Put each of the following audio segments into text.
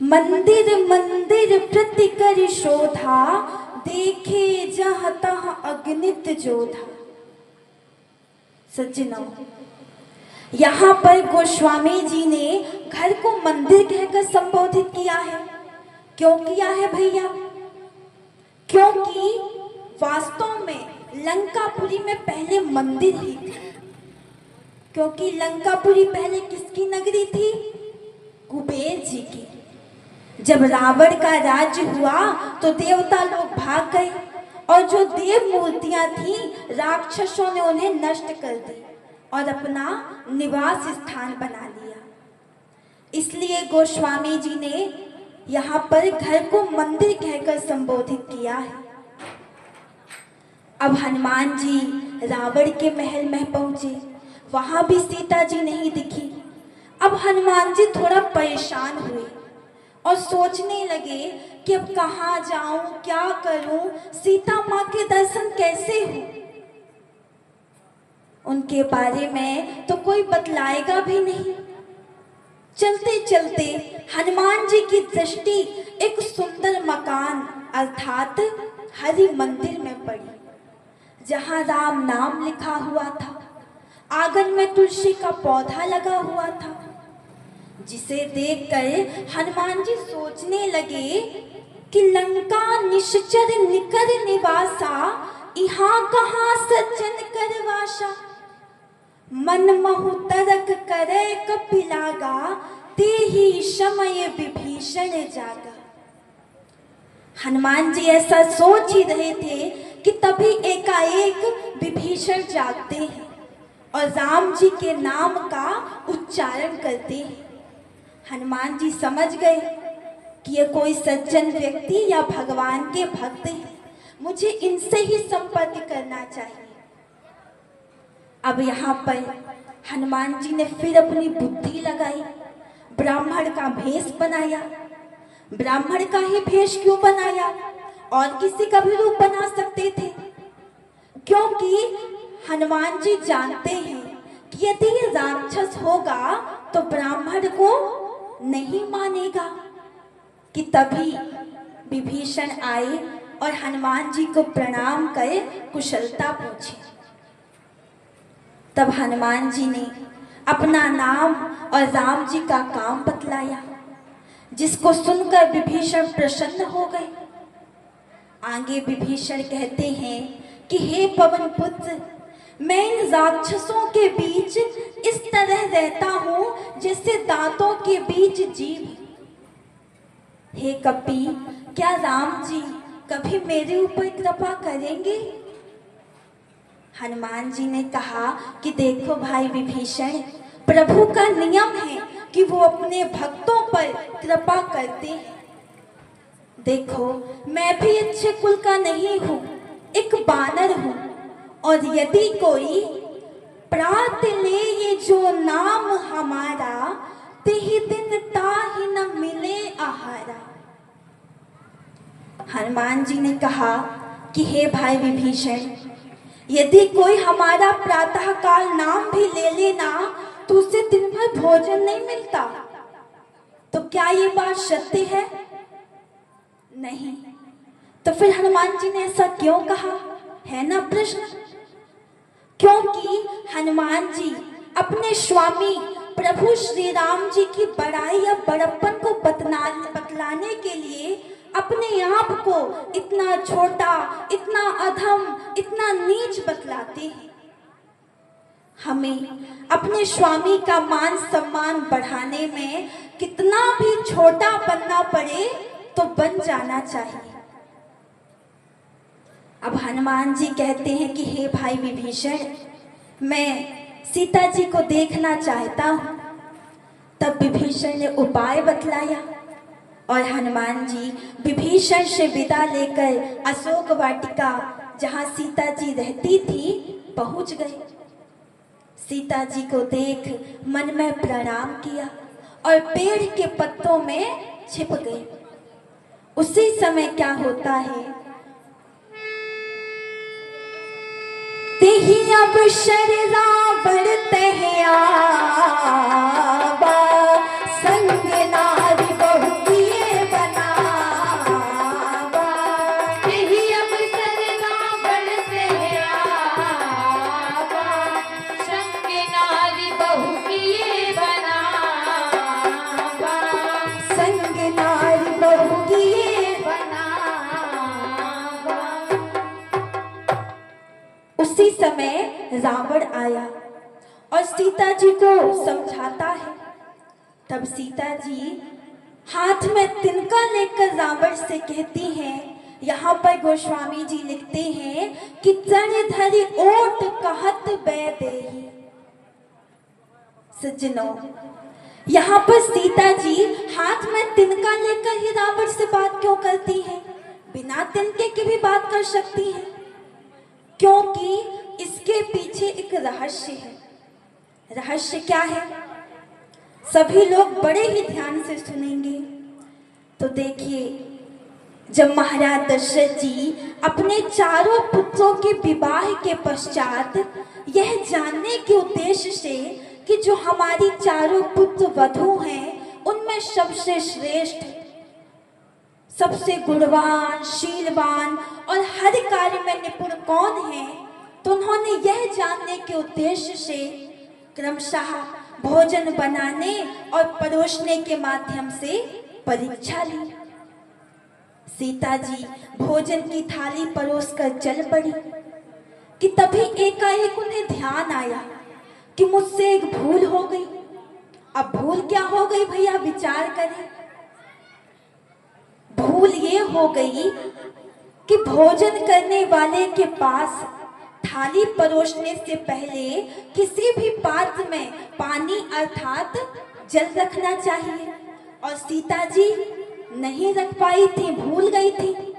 मंदिर मंदिर प्रति कर शोधा, देखे जहाँ तहाँ अगणित जोधा। सज्जनों, यहाँ पर गोस्वामी जी ने घर को मंदिर कहकर संबोधित किया है। क्यों किया है भैया? क्योंकि वास्तव में लंकापुरी में पहले मंदिर ही थी। क्योंकि लंकापुरी पहले किसकी नगरी थी? कुबेर जी की। जब रावण का राज्य हुआ तो देवता लोग भाग गए और जो देव मूर्तियां थी राक्षसों ने उन्हें नष्ट कर दी और अपना निवास स्थान बना लिया। इसलिए गोस्वामी जी ने यहाँ पर घर को मंदिर कहकर संबोधित किया है। अब हनुमान जी रावण के महल में पहुंचे, वहां भी सीता जी नहीं दिखी। अब हनुमान जी थोड़ा परेशान हुए और सोचने लगे कि अब कहाँ जाऊं, क्या करूं, सीता माँ के दर्शन कैसे हो। उनके बारे में तो कोई बतलाएगा भी नहीं। चलते चलते हनुमान जी की दृष्टि एक सुंदर मकान अर्थात हरि मंदिर में पड़ी, जहां राम नाम लिखा हुआ था। आंगन में तुलसी का पौधा लगा हुआ था, जिसे देखकर हनुमान जी सोचने लगे कि लंका निश्चर निकर निवासा, यहाँ कहाँ सज्जन कर वासा। मन महु तरक करे कपिलागा, ते ही समय विभीषण जागा। हनुमान जी ऐसा सोच ही रहे थे कि तभी एकाएक विभीषण जागते हैं और राम जी के नाम का उच्चारण करते हैं। हनुमान जी समझ गए कि ये कोई सज्जन व्यक्ति या भगवान के भक्त हैं, मुझे इनसे ही संपर्क करना चाहिए। अब यहाँ पर हनुमान जी ने फिर अपनी बुद्धि लगाई, ब्राह्मण का भेष बनाया। ब्राह्मण का ही भेष क्यों बनाया? और किसी का भी रूप बना सकते थे, क्योंकि हनुमान जी जानते हैं कि यदि ये राक्षस होगा तो ब्राह्मण को नहीं मानेगा। कि तभी विभीषण आए और हनुमान जी को प्रणाम कर कुशलता पूछी। तब हनुमान जी ने अपना नाम और राम जी का काम बतलाया, जिसको सुनकर विभीषण प्रसन्न हो गए। आगे विभीषण कहते हैं कि हे पवन पुत्र, मैं इन राक्षसों के बीच इस तरह रहता हूं जैसे दांतों के बीच जीभ। हे कपि, क्या राम जी कभी मेरे ऊपर कृपा करेंगे? हनुमान जी ने कहा कि देखो भाई विभीषण, प्रभु का नियम है कि वो अपने भक्तों पर कृपा करते हैं। देखो, मैं भी अच्छे कुल का नहीं हूँ, एक बानर हूँ, और यदि कोई प्रात ले ये जो नाम हमारा, तेहि दिन ताहि न मिले आहारा। हनुमान जी ने कहा कि हे भाई विभीषण, यदि कोई हमारा प्रातः काल नाम भी ले लेना तो उसे दिन भर भोजन नहीं मिलता। तो क्या ये बात सत्य है? नहीं। तो फिर हनुमान जी ने ऐसा क्यों कहा? है ना प्रश्न। क्योंकि हनुमान जी अपने स्वामी प्रभु श्री राम जी की बड़ाई या बड़प्पन को बतलाने के लिए अपने आप को इतना छोटा, इतना अधम, इतना नीच बतलाते हैं। हमें अपने स्वामी का मान सम्मान बढ़ाने में कितना भी छोटा बनना पड़े तो बन जाना चाहिए। अब हनुमान जी कहते हैं कि हे भाई विभीषण, मैं सीता जी को देखना चाहता हूँ। तब विभीषण ने उपाय बतलाया और हनुमान जी विभीषण से विदा लेकर अशोक वाटिका, जहाँ सीता जी रहती थी, पहुँच गए। सीता जी को देख मन में प्रणाम किया और पेड़ के पत्तों में छिप गए। उसी समय क्या होता है, तेहि अवसर रावण तह आवा, संग नारी बहु किए आया और सीता जी को समझाता है। तब सीता जी हाथ में तिनका लेकर रावण से कहती हैं, यहाँ पर गोस्वामी जी लिखते हैं कि तन धरि ओट कहत बै देहि। सज्जनों, यहाँ पर सीता जी हाथ में तिनका लेकर ही रावण से बात क्यों करती हैं? बिना तिनके की भी बात कर सकती हैं, क्योंकि इसके पीछे एक रहस्य है। रहस्य क्या है? सभी लोग बड़े ही ध्यान से सुनेंगे। तो देखिए, जब महाराज दशरथ जी अपने चारों पुत्रों के विवाह के पश्चात यह जानने के उद्देश्य से कि जो हमारी चारों पुत्र वधू हैं उनमें सबसे श्रेष्ठ, सबसे गुणवान, शीलवान और हर कार्य में निपुण कौन है, तो उन्होंने यह जानने के उद्देश्य से क्रमशः भोजन बनाने और परोसने के माध्यम से परीक्षा ली। सीता जी भोजन की थाली परोसकर चल पड़ी कि तभी एकाएक उन्हें ध्यान आया कि मुझसे एक भूल हो गई। अब भूल क्या हो गई भैया, विचार करें। भूल ये हो गई कि भोजन करने वाले के पास थाली परोसने से पहले किसी भी पात्र में पानी अर्थात जल रखना चाहिए, और सीता जी नहीं रख पाई थी, भूल गई थी।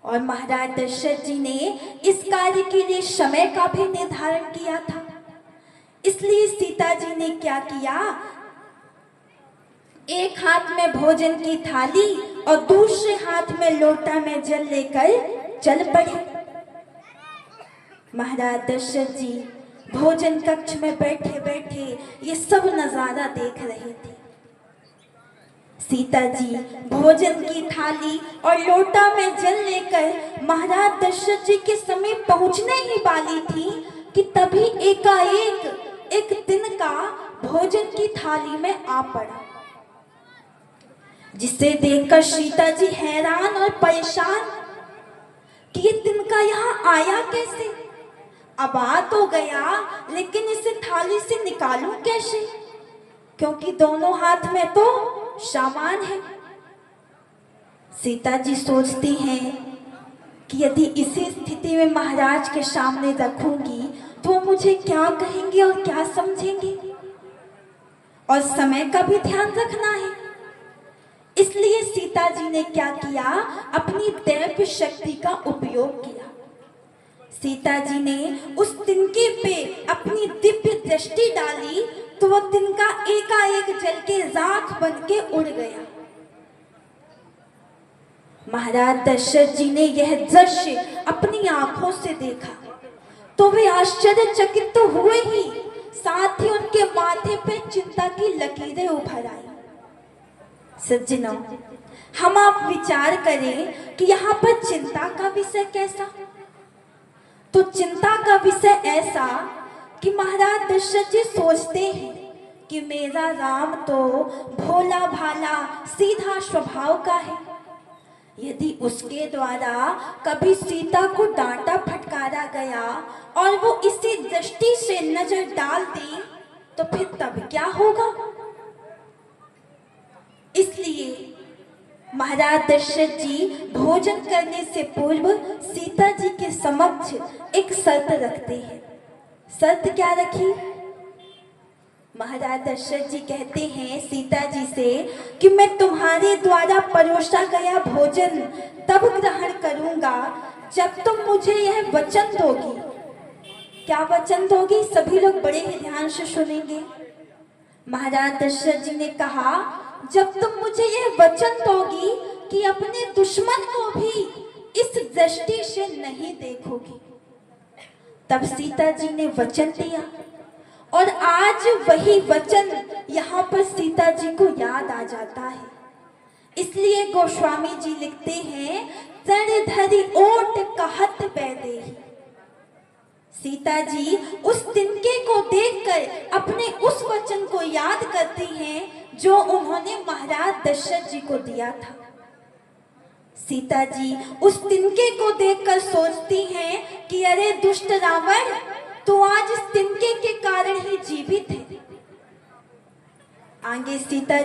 और महाराज दशरथ जी ने इस कार्य के लिए समय का भी निर्धारण किया था, इसलिए सीता जी ने क्या किया, एक हाथ में भोजन की थाली और दूसरे हाथ में लोटा में जल लेकर चल पड़े। महाराज दशरथ जी भोजन कक्ष में बैठे बैठे ये सब नजारा देख रहे थे। सीता जी भोजन की थाली और लोटा में जल लेकर महाराज दशरथ जी के समीप पहुंचने ही वाली थी कि तभी एकाएक एक तिनका भोजन की थाली में आ पड़ा, जिसे देखकर सीता जी हैरान और परेशान कि ये तिनका यहाँ आया कैसे। अब आ तो गया, लेकिन इसे थाली से निकालूं कैसे, क्योंकि दोनों हाथ में तो सामान है। सीता जी सोचती हैं कि यदि इसी स्थिति में महाराज के सामने रखूंगी तो मुझे क्या कहेंगे और क्या समझेंगे, और समय का भी ध्यान रखना है। इसलिए सीता जी ने क्या किया, अपनी दैव्य शक्ति का उपयोग किया। सीता जी ने उस तिनके पे अपनी दिव्य दृष्टि डाली तो वह तिनका एकाएक जल के राख बन के उड़ गया। महाराज दशरथ जी ने यह दृश्य अपनी आंखों से देखा तो वे आश्चर्यचकित तो हुए ही, साथ ही उनके माथे पे चिंता की लकीरें उभर आई। सज्जनों, हम आप विचार करें कि यहाँ पर चिंता का विषय कैसा, तो चिंता का विषय ऐसा कि महाराज दशरथ जी सोचते हैं कि मेरा राम तो भोला भाला सीधा स्वभाव का है, यदि उसके द्वारा कभी सीता को डांटा फटकारा गया और वो इसी दृष्टि से नजर डाल दी तो फिर तब क्या होगा। इसलिए महाराज दशरथ जी भोजन करने से पूर्व सीता जी के समक्ष एक शर्त रखते हैं। शर्त क्या रखी? महाराज दशरथ जी कहते हैं सीता जी से कि मैं तुम्हारे द्वारा परोसा गया भोजन तब ग्रहण करूंगा जब तुम मुझे यह वचन दोगी। क्या वचन दोगी? सभी लोग बड़े ही ध्यान से सुनेंगे। महाराज दशरथ जी ने कहा, जब तुम मुझे यह वचन दोगी कि अपने दुश्मन को भी इस दृष्टि से नहीं देखोगी। तब सीता जी ने वचन दिया और आज वही वचन यहाँ पर सीता जी को याद आ जाता है। इसलिए गोस्वामी जी लिखते हैं, तन धरि ओट कहत बै देहि। सीता जी उस तिनके को देखकर अपने उस वचन को याद करती हैं जो उन्होंने महाराज दशरथ जी को दिया था। सीता जी उस तिनके को देखकर सोचती हैं कि अरे दुष्ट रावण, तो आज इस तिनके के कारण ही जीवित है। आगे सीता